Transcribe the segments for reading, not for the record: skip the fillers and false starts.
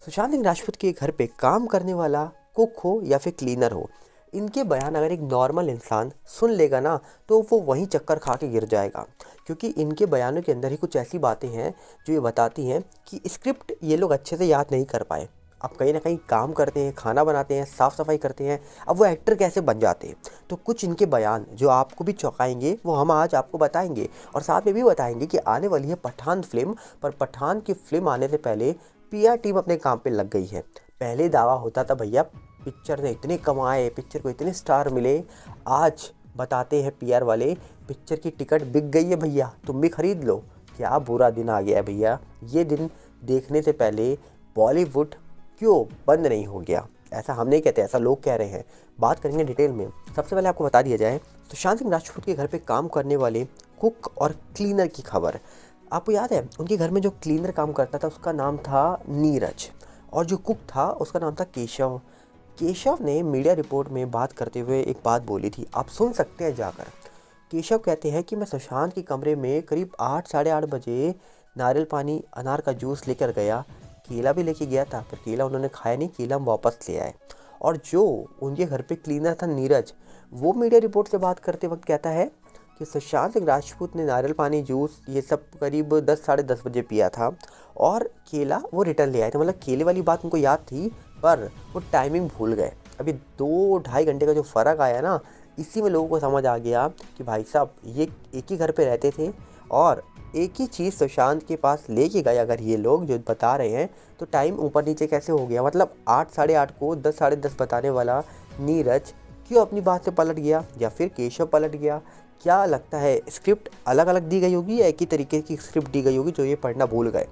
सुशांत सिंह राजपूत के घर पे काम करने वाला कुक हो या फिर क्लीनर हो, इनके बयान अगर एक नॉर्मल इंसान सुन लेगा ना तो वो वहीं चक्कर खा के गिर जाएगा। क्योंकि इनके बयानों के अंदर ही कुछ ऐसी बातें हैं जो ये बताती हैं कि स्क्रिप्ट ये लोग अच्छे से याद नहीं कर पाए। अब कहीं ना कहीं काम करते हैं, खाना बनाते हैं, साफ़ सफाई करते हैं, अब वो एक्टर कैसे बन जाते हैं। तो कुछ इनके बयान जो आपको भी चौंकाएंगे वो हम आज आपको बताएंगे, और साथ में भी बताएंगे कि आने वाली है पठान फिल्म। पर पठान की फिल्म आने से पहले पीआर टीम अपने काम पे लग गई है। पहले दावा होता था भैया पिक्चर ने इतने कमाए, पिक्चर को इतने स्टार मिले। आज बताते हैं पीआर वाले पिक्चर की टिकट बिक गई है भैया, तुम भी खरीद लो। क्या बुरा दिन आ गया है भैया। ये दिन देखने से पहले बॉलीवुड क्यों बंद नहीं हो गया, ऐसा हम नहीं कहते, ऐसा लोग कह रहे हैं। बात करेंगे डिटेल में। सबसे पहले आपको बता दिया जाए, सुशांत सिंह राजपूत के घर पे काम करने वाले कुक और क्लीनर की खबर। आपको याद है उनके घर में जो क्लीनर काम करता था उसका नाम था नीरज, और जो कुक था उसका नाम था केशव। केशव ने मीडिया रिपोर्ट में बात करते हुए एक बात बोली थी, आप सुन सकते हैं जाकर। केशव कहते हैं कि मैं सुशांत के कमरे में करीब 8 साढ़े 8 बजे नारियल पानी अनार का जूस लेकर गया। केला भी लेके गया था, पर केला उन्होंने खाया नहीं, केला हम वापस ले आए। और जो उनके घर पे क्लीनर था नीरज, वो मीडिया रिपोर्ट से बात करते वक्त कहता है कि सुशांत सिंह राजपूत ने नारियल पानी जूस ये सब करीब 10 साढ़े 10 बजे पिया था, और केला वो रिटर्न ले आए थे। मतलब केले वाली बात उनको याद थी, पर वो टाइमिंग भूल गए। अभी 2 ढाई घंटे का जो फ़र्क आया ना, इसी में लोगों को समझ आ गया कि भाई साहब ये एक ही घर पे रहते थे और एक ही चीज़ सुशांत के पास लेके गए। अगर ये लोग जो बता रहे हैं तो टाइम ऊपर नीचे कैसे हो गया। मतलब 8 साढ़े 8 को 10 साढ़े 10 बताने वाला नीरज क्यों अपनी बात से पलट गया, या फिर केशव पलट गया। क्या लगता है स्क्रिप्ट अलग अलग दी गई होगी या एक ही तरीके की स्क्रिप्ट दी गई होगी जो ये पढ़ना भूल गए।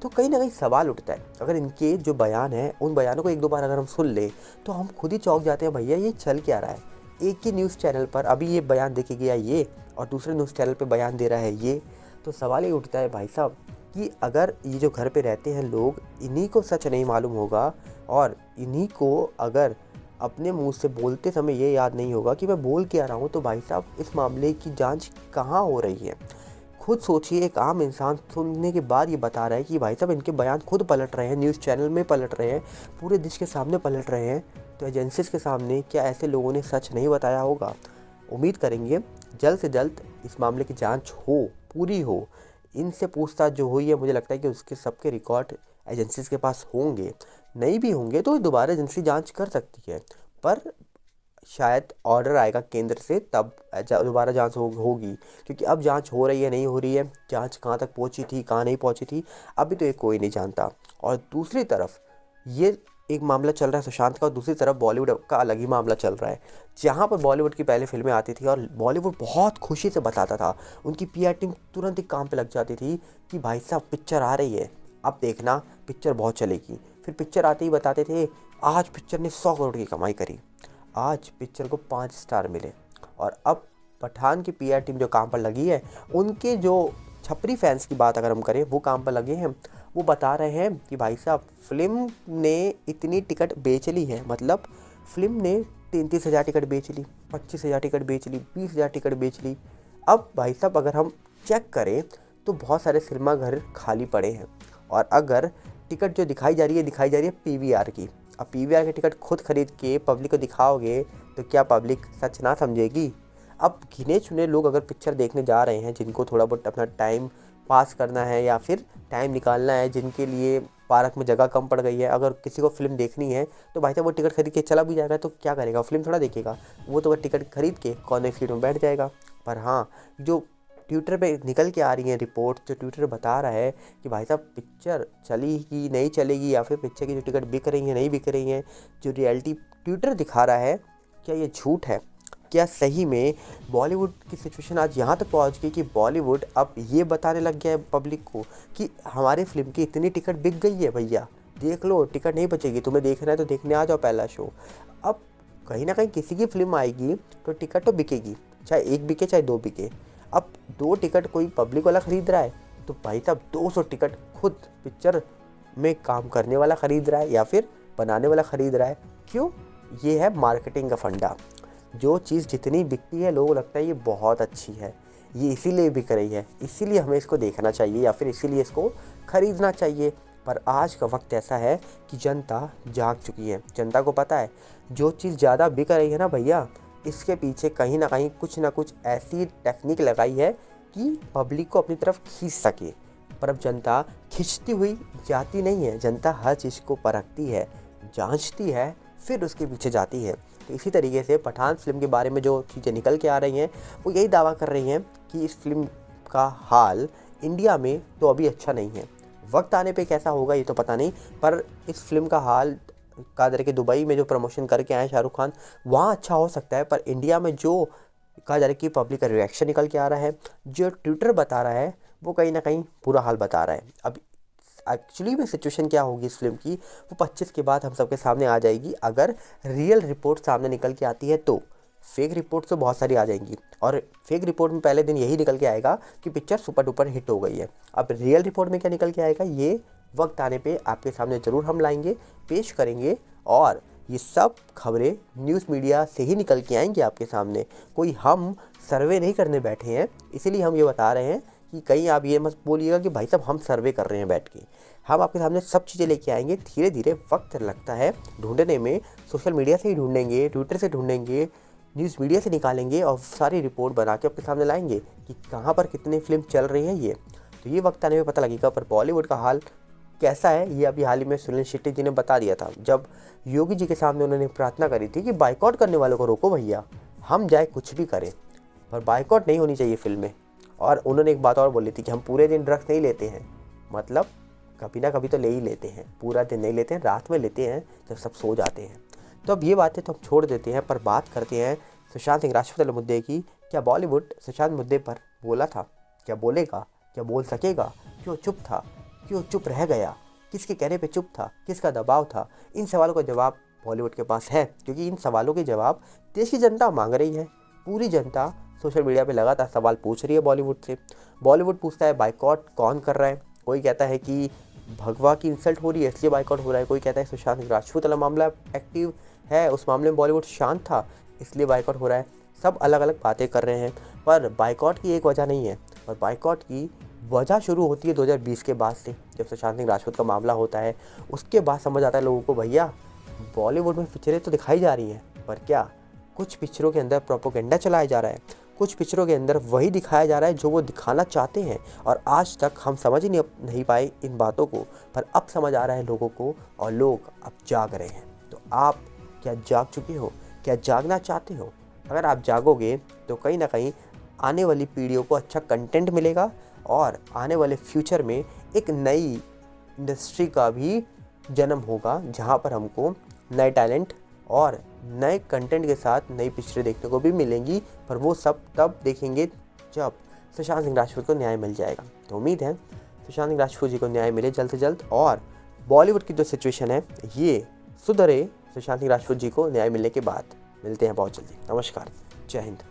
तो कहीं ना कहीं सवाल उठता है। अगर इनके जो बयान है उन बयानों को एक दो बार अगर हम सुन लें तो हम खुद ही चौंक जाते हैं, भैया ये चल क्या रहा है। एक ही न्यूज़ चैनल पर अभी ये बयान देके गया ये, और दूसरे न्यूज़ चैनल पर बयान दे रहा है ये। तो सवाल ये उठता है भाई साहब कि अगर ये जो घर पे रहते हैं लोग, इन्हीं को सच नहीं मालूम होगा, और इन्हीं को अगर अपने मुंह से बोलते समय ये याद नहीं होगा कि मैं बोल क्या रहा हूँ, तो भाई साहब इस मामले की जांच कहाँ हो रही है। खुद सोचिए, एक आम इंसान सुनने के बाद ये बता रहा है कि भाई साहब इनके बयान खुद पलट रहे हैं, न्यूज़ चैनल में पलट रहे हैं, पूरे देश के सामने पलट रहे हैं। तो एजेंसीज के सामने क्या ऐसे लोगों ने सच नहीं बताया होगा। उम्मीद करेंगे जल्द से जल्द इस मामले की जांच हो, पूरी हो। इनसे पूछताछ जो हुई है, मुझे लगता है कि उसके सबके रिकॉर्ड एजेंसीज के पास होंगे। नहीं भी होंगे तो दोबारा एजेंसी जांच कर सकती है, पर शायद ऑर्डर आएगा केंद्र से, तब दोबारा जांच होगी। क्योंकि अब जांच हो रही है नहीं हो रही है, जांच कहाँ तक पहुंची थी कहाँ नहीं पहुंची थी, अभी तो ये कोई नहीं जानता। और दूसरी तरफ ये एक मामला चल रहा है सुशांत का, और दूसरी तरफ बॉलीवुड का अलग ही मामला चल रहा है। जहाँ पर बॉलीवुड की पहले फिल्में आती थी और बॉलीवुड बहुत खुशी से बताता था, उनकी पीआर टीम तुरंत ही काम पे लग जाती थी कि भाई साहब पिक्चर आ रही है, अब देखना पिक्चर बहुत चलेगी। फिर पिक्चर आते ही बताते थे आज पिक्चर ने 100 करोड़ की कमाई करी, आज पिक्चर को 5 स्टार मिले। और अब पठान की पीआर टीम जो काम पर लगी है, उनके जो छपरी फैंस की बात अगर हम करें वो काम पर लगे हैं। वो बता रहे हैं कि भाई साहब फिल्म ने इतनी टिकट बेच ली है, मतलब फिल्म ने 33,000 टिकट बेच ली, 25,000 टिकट बेच ली, 20,000 टिकट बेच ली। अब भाई साहब अगर हम चेक करें तो बहुत सारे सिनेमा घर खाली पड़े हैं, और अगर टिकट जो दिखाई जा रही है पीवीआर की। अब पीवीआर की टिकट खुद खरीद के पब्लिक को दिखाओगे तो क्या पब्लिक सच ना समझेगी। अब गिने चुने लोग अगर पिक्चर देखने जा रहे हैं, जिनको थोड़ा बहुत अपना टाइम पास करना है या फिर टाइम निकालना है, जिनके लिए पार्क में जगह कम पड़ गई है, अगर किसी को फिल्म देखनी है तो भाई साहब वो टिकट खरीद के चला भी जाएगा तो क्या करेगा, फिल्म थोड़ा देखेगा। वो तो वह टिकट खरीद के कॉर्नर सीट में बैठ जाएगा। पर हाँ, जो ट्विटर पे निकल के आ रही है रिपोर्ट, जो ट्विटर बता रहा है कि भाई साहब पिक्चर चलेगी नहीं चलेगी, या फिर पिक्चर की जो टिकट बिक रही है नहीं बिक रही हैं, जो रियलिटी ट्विटर दिखा रहा है, क्या ये झूठ है। क्या सही में बॉलीवुड की सिचुएशन आज यहाँ तक पहुँच गई कि बॉलीवुड अब ये बताने लग गया है पब्लिक को कि हमारे फिल्म की इतनी टिकट बिक गई है भैया, देख लो टिकट नहीं बचेगी, तुम्हें देखना है तो देखने आ जाओ पहला शो। अब कहीं ना कहीं किसी की फिल्म आएगी तो टिकट तो बिकेगी, चाहे एक बिके चाहे दो बिके। अब 2 टिकट कोई पब्लिक वाला ख़रीद रहा है तो भाई साहब 200 टिकट खुद पिक्चर में काम करने वाला ख़रीद रहा है या फिर बनाने वाला ख़रीद रहा है। क्यों? ये है मार्केटिंग का फंडा। जो चीज़ जितनी बिकती है लोगों को लगता है ये बहुत अच्छी है, ये इसीलिए बिक रही है, इसीलिए हमें इसको देखना चाहिए या फिर इसीलिए इसको ख़रीदना चाहिए। पर आज का वक्त ऐसा है कि जनता जाग चुकी है। जनता को पता है जो चीज़ ज़्यादा बिक रही है ना भैया, इसके पीछे कहीं ना कहीं कुछ ना कुछ ऐसी टेक्निक लगाई है कि पब्लिक को अपनी तरफ खींच सके। पर अब जनता खींचती हुई जाती नहीं है, जनता हर चीज़ को परखती है, जांचती है, फिर उसके पीछे जाती है। तो इसी तरीके से पठान फिल्म के बारे में जो चीज़ें निकल के आ रही हैं वो यही दावा कर रही हैं कि इस फिल्म का हाल इंडिया में तो अभी अच्छा नहीं है। वक्त आने पे कैसा होगा ये तो पता नहीं, पर इस फिल्म का हाल कादर के दुबई में जो प्रमोशन करके आए शाहरुख खान, वहाँ अच्छा हो सकता है, पर इंडिया में जो कहा जा रहा है कि पब्लिक का रिएक्शन निकल के आ रहा है, जो ट्विटर बता रहा है, वो कहीं ना कहीं बुरा हाल बता रहा है। अब एक्चुअली में सिचुएशन क्या होगी इस फिल्म की, वो 25 के बाद हम सबके सामने आ जाएगी। अगर रियल रिपोर्ट सामने निकल के आती है तो, फेक रिपोर्ट तो बहुत सारी आ जाएंगी, और फेक रिपोर्ट में पहले दिन यही निकल के आएगा कि पिक्चर सुपर डुपर हिट हो गई है। अब रियल रिपोर्ट में क्या निकल के आएगा, ये वक्त आने पे आपके सामने ज़रूर हम लाएंगे, पेश करेंगे, और ये सब खबरें न्यूज़ मीडिया से ही निकल के आएंगी आपके सामने। कोई हम सर्वे नहीं करने बैठे हैं, इसीलिए हम ये बता रहे हैं कि कहीं आप ये मत बोलिएगा कि भाई साहब हम सर्वे कर रहे हैं बैठ के। हम आपके सामने सब चीज़ें लेके आएंगे। धीरे धीरे वक्त लगता है ढूंढने में, सोशल मीडिया से ही ढूंढेंगे, ट्विटर से ढूंढेंगे, न्यूज़ मीडिया से निकालेंगे और सारी रिपोर्ट बना के आपके सामने लाएंगे कि कहाँ पर कितनी फिल्म चल रही है। ये तो ये वक्त आने में पता लगेगा। पर बॉलीवुड का हाल कैसा है ये अभी हाल ही में सुनील शेट्टी जी ने बता दिया था, जब योगी जी के सामने उन्होंने प्रार्थना करी थी कि बाइकआउट करने वालों को रोको भैया, हम चाहे कुछ भी करें पर बाइकआउट नहीं होनी चाहिए फिल्में। और उन्होंने एक बात और बोली थी कि हम पूरे दिन ड्रग्स नहीं लेते हैं, मतलब कभी ना कभी तो ले ही लेते हैं, पूरा दिन नहीं लेते हैं, रात में लेते हैं जब सब सो जाते हैं। तो अब ये बातें तो हम छोड़ देते हैं, पर बात करते हैं सुशांत सिंह राजपूत वाले मुद्दे की। क्या बॉलीवुड सुशांत मुद्दे पर बोला था? क्या बोलेगा? क्या बोल सकेगा? क्यों चुप था? क्यों चुप रह गया? किसके कहने पे चुप था? किसका दबाव था? इन सवालों का जवाब बॉलीवुड के पास है, क्योंकि इन सवालों के जवाब देश की जनता मांग रही है। पूरी जनता सोशल मीडिया पे लगातार सवाल पूछ रही है बॉलीवुड से। बॉलीवुड पूछता है बाइकआउट कौन कर रहा है। कोई कहता है कि भगवा की इंसल्ट हो रही है इसलिए बाइकआउट हो रहा है। कोई कहता है सुशांत सिंह राजपूत वाला मामला एक्टिव है, उस मामले में बॉलीवुड शांत था इसलिए बाइकआउट हो रहा है। सब अलग अलग बातें कर रहे हैं, पर बाइकआउट की एक वजह नहीं है। और बाइकआउट की वजह शुरू होती है 2020 के बाद से, जब सुशांत सिंह राजपूत का मामला होता है। उसके बाद समझ आता है लोगों को, भैया बॉलीवुड में पिक्चरें तो दिखाई जा रही हैं, पर क्या कुछ पिक्चरों के अंदर प्रोपोगेंडा चलाया जा रहा है, कुछ पिक्चरों के अंदर वही दिखाया जा रहा है जो वो दिखाना चाहते हैं। और आज तक हम समझ ही नहीं पाए इन बातों को, पर अब समझ आ रहा है लोगों को, और लोग अब जाग रहे हैं। तो आप क्या जाग चुके हो? क्या जागना चाहते हो? अगर आप जागोगे तो कहीं ना कहीं आने वाली पीढ़ियों को अच्छा कंटेंट मिलेगा, और आने वाले फ्यूचर में एक नई इंडस्ट्री का भी जन्म होगा, जहाँ पर हमको नए टैलेंट और नए कंटेंट के साथ नई पिक्चरें देखने को भी मिलेंगी। पर वो सब तब देखेंगे जब सुशांत सिंह राजपूत को न्याय मिल जाएगा। तो उम्मीद है सुशांत सिंह राजपूत जी को न्याय मिले जल्द से जल्द, और बॉलीवुड की जो सिचुएशन है ये सुधरे सुशांत सिंह राजपूत जी को न्याय मिलने के बाद। मिलते हैं बहुत जल्दी। नमस्कार, जय हिंद।